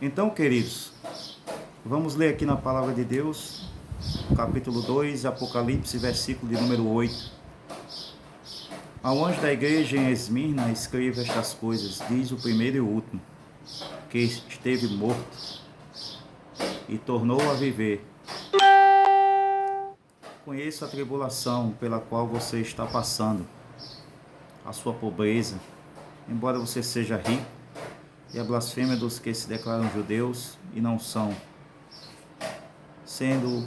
Então, queridos, vamos ler aqui na Palavra de Deus, capítulo 2, Apocalipse, versículo de número 8. Ao anjo da igreja em Esmirna, escreva estas coisas, diz o primeiro e o último, que esteve morto e tornou a viver. Conheço a tribulação pela qual você está passando, a sua pobreza, embora você seja rico, e a blasfêmia dos que se declaram judeus e não são, sendo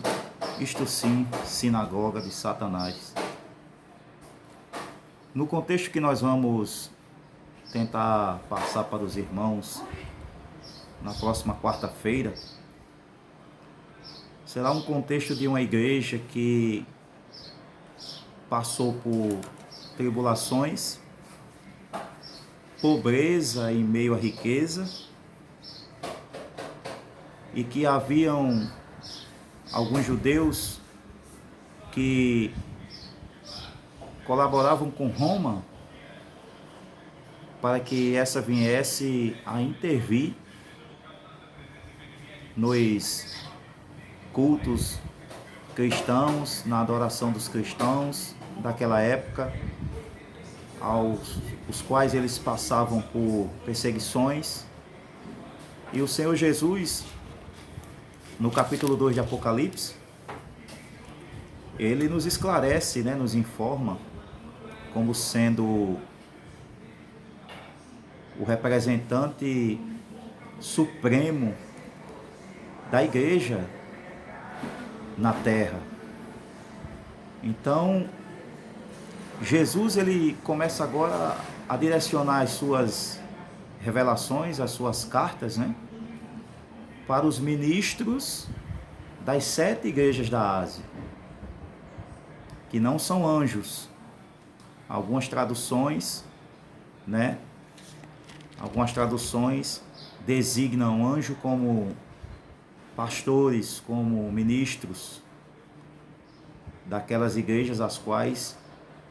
isto sim sinagoga de Satanás. No contexto que nós vamos tentar passar para os irmãos na próxima quarta-feira, será um contexto de uma igreja que passou por tribulações, pobreza em meio à riqueza, e que haviam alguns judeus que colaboravam com Roma para que essa viesse a intervir nos cultos cristãos, na adoração dos cristãos daquela época, os quais eles passavam por perseguições. E o Senhor Jesus, no capítulo 2 de Apocalipse, ele nos esclarece, nos informa como sendo o representante supremo da igreja na terra. Então, Jesus ele começa agora a direcionar as suas revelações, as suas cartas, para os ministros das 7 igrejas da Ásia, que não são anjos. Algumas traduções, algumas traduções designam anjo como pastores, como ministros daquelas igrejas as quais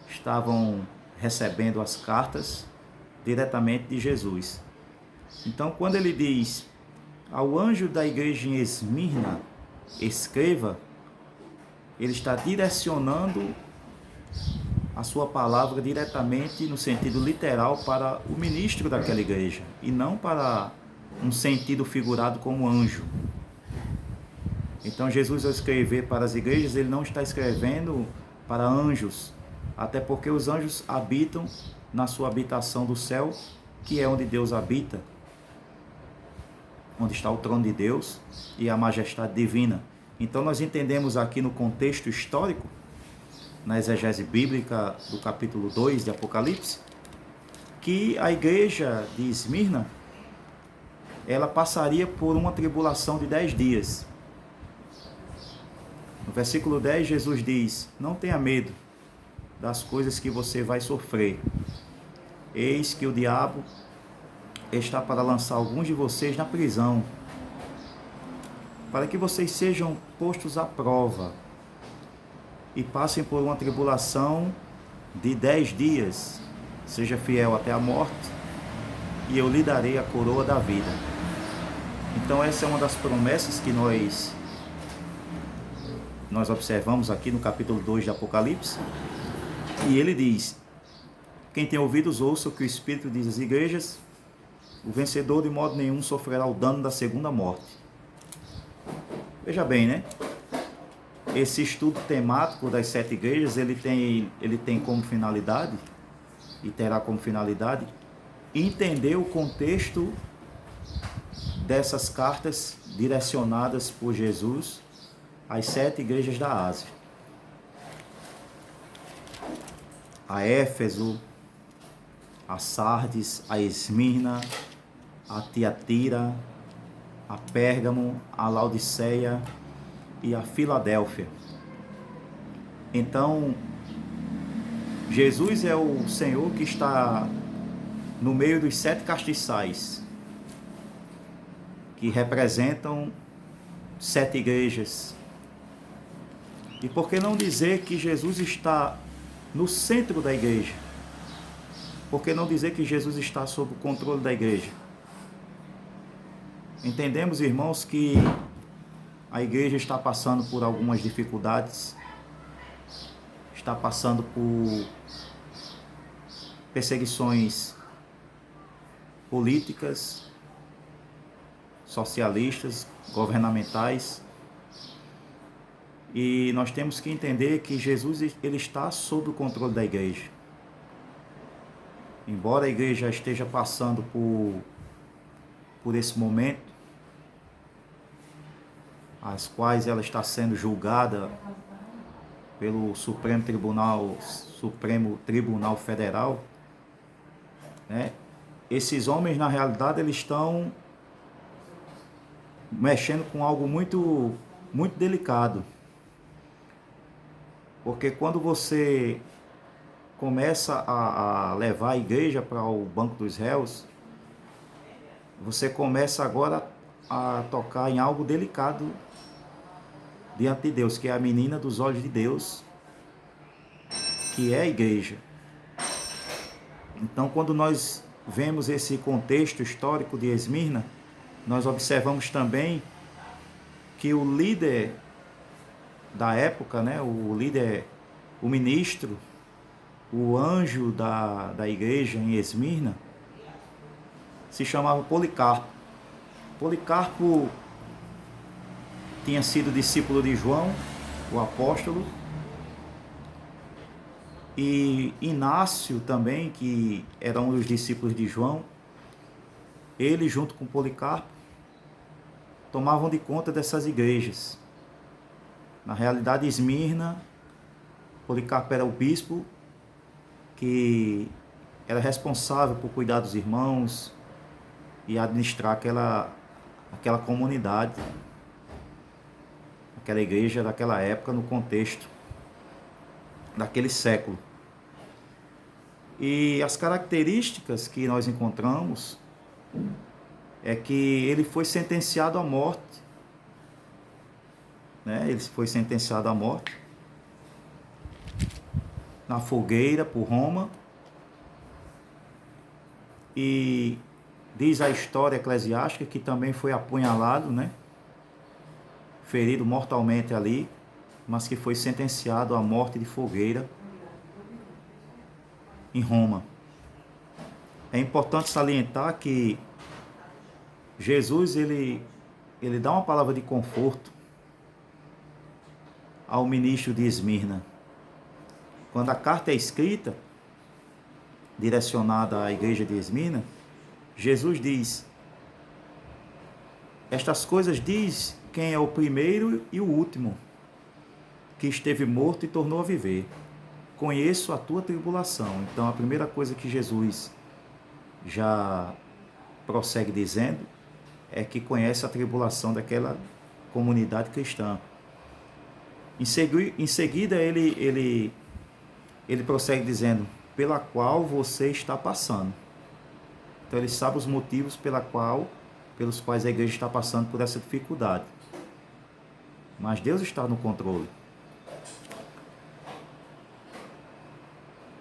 estavam recebendo as cartas diretamente de Jesus. Então, quando ele diz ao anjo da igreja em Esmirna, escreva, ele está direcionando a sua palavra diretamente no sentido literal para o ministro daquela igreja, e não para um sentido figurado como anjo. Então, Jesus, ao escrever para as igrejas, ele não está escrevendo para anjos, até porque os anjos habitam na sua habitação do céu, que é onde Deus habita, onde está o trono de Deus e a majestade divina. Então, nós entendemos aqui no contexto histórico, na exegese bíblica do capítulo 2 de Apocalipse, que a igreja de Esmirna, ela passaria por uma tribulação de 10 dias. No versículo 10, Jesus diz: não tenha medo das coisas que você vai sofrer. Eis que o diabo está para lançar alguns de vocês na prisão, para que vocês sejam postos à prova e passem por uma tribulação de 10 dias. Seja fiel até a morte, e eu lhe darei a coroa da vida. Então, essa é uma das promessas que nós observamos aqui no capítulo 2 de Apocalipse. E ele diz: quem tem ouvidos, ouça o que o Espírito diz às igrejas. O vencedor de modo nenhum sofrerá o dano da segunda morte. Veja bem, esse estudo temático das 7 igrejas, ele tem como finalidade, e terá como finalidade, entender o contexto dessas cartas direcionadas por Jesus às 7 igrejas da Ásia. A Éfeso, a Sardes, a Esmirna, a Tiatira, a Pérgamo, a Laodiceia e a Filadélfia. Então, Jesus é o Senhor que está no meio dos 7 castiçais, que representam 7 igrejas. E por que não dizer que Jesus está no centro da igreja? Por que não dizer que Jesus está sob o controle da igreja? Entendemos, irmãos, que a igreja está passando por algumas dificuldades, está passando por perseguições políticas, socialistas, governamentais, e nós temos que entender que Jesus ele está sob o controle da igreja. Embora a igreja esteja passando por esse momento, as quais ela está sendo julgada pelo Supremo Tribunal Federal, né? Esses homens, na realidade, eles estão mexendo com algo muito, muito delicado. Porque quando você começa a levar a igreja para o banco dos réus, você começa agora a tocar em algo delicado diante de Deus, que é a menina dos olhos de Deus, que é a igreja. Então, quando nós vemos esse contexto histórico de Esmirna, nós observamos também que o líder da época, né, o ministro, o anjo da igreja em Esmirna, se chamava Policarpo. Policarpo tinha sido discípulo de João, o apóstolo, e Inácio também, que era um dos discípulos de João, ele junto com Policarpo tomavam de conta dessas igrejas. Na realidade, Esmirna, Policarpo era o bispo que era responsável por cuidar dos irmãos e administrar aquela comunidade, aquela igreja daquela época, no contexto daquele século. E as características que nós encontramos é que ele foi sentenciado à morte, né? Ele foi sentenciado à morte na fogueira por Roma, e diz a história eclesiástica que também foi apunhalado, né? Ferido mortalmente ali, mas que foi sentenciado à morte de fogueira em Roma. É importante salientar que Jesus ele dá uma palavra de conforto ao ministro de Esmirna. Quando a carta é escrita, direcionada à igreja de Esmirna, Jesus diz: estas coisas diz quem é o primeiro e o último, que esteve morto e tornou a viver. Conheço a tua tribulação. Então, a primeira coisa que Jesus já prossegue dizendo é que conhece a tribulação daquela comunidade cristã. Em seguida, ele prossegue dizendo: pela qual você está passando. Então, ele sabe os motivos pelos quais a igreja está passando por essa dificuldade. Mas Deus está no controle.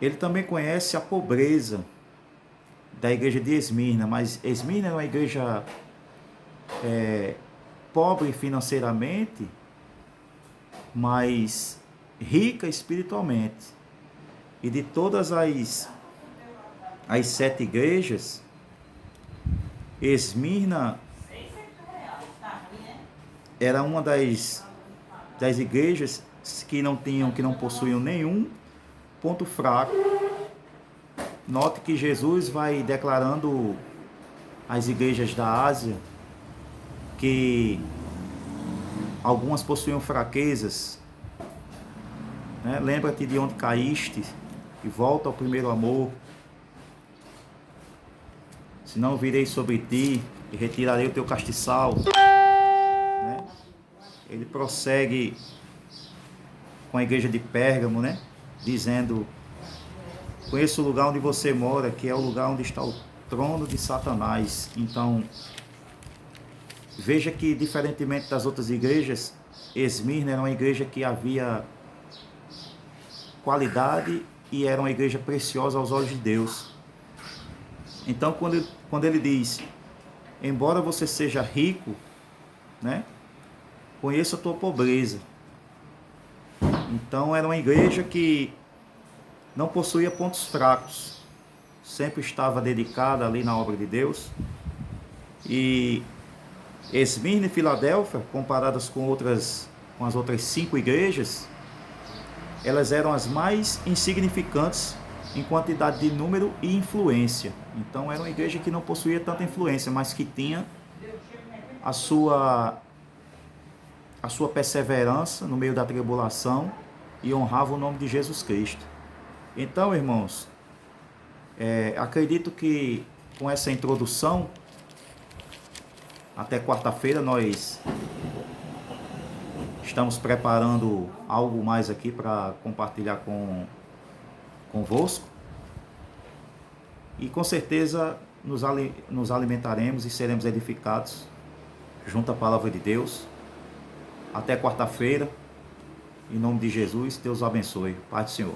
Ele também conhece a pobreza da igreja de Esmirna, mas Esmirna é uma igreja pobre financeiramente, mas rica espiritualmente. E de todas as 7 igrejas, Esmirna era uma das igrejas que não possuíam nenhum ponto fraco. Note que Jesus vai declarando às igrejas da Ásia que algumas possuíam fraquezas, né? Lembra-te de onde caíste e volta ao primeiro amor. Senão virei sobre ti e retirarei o teu castiçal. Né? Ele prossegue com a igreja de Pérgamo, né? Dizendo: conheço o lugar onde você mora, que é o lugar onde está o trono de Satanás. Então, veja que, diferentemente das outras igrejas, Esmirna era uma igreja que havia qualidade e era uma igreja preciosa aos olhos de Deus. Então, quando ele diz embora você seja rico, né? Conheça a tua pobreza. Então era uma igreja que não possuía pontos fracos, sempre estava dedicada ali na obra de Deus. E Esmirna e Filadélfia, comparadas com as outras 5 igrejas, elas eram as mais insignificantes em quantidade de número e influência. Então era uma igreja que não possuía tanta influência, mas que tinha a sua perseverança no meio da tribulação e honrava o nome de Jesus Cristo. Então, irmãos, acredito que com essa introdução, até quarta-feira nós estamos preparando algo mais aqui para compartilhar convosco. E com certeza nos alimentaremos e seremos edificados junto à palavra de Deus. Até quarta-feira. Em nome de Jesus, Deus o abençoe. Paz do Senhor.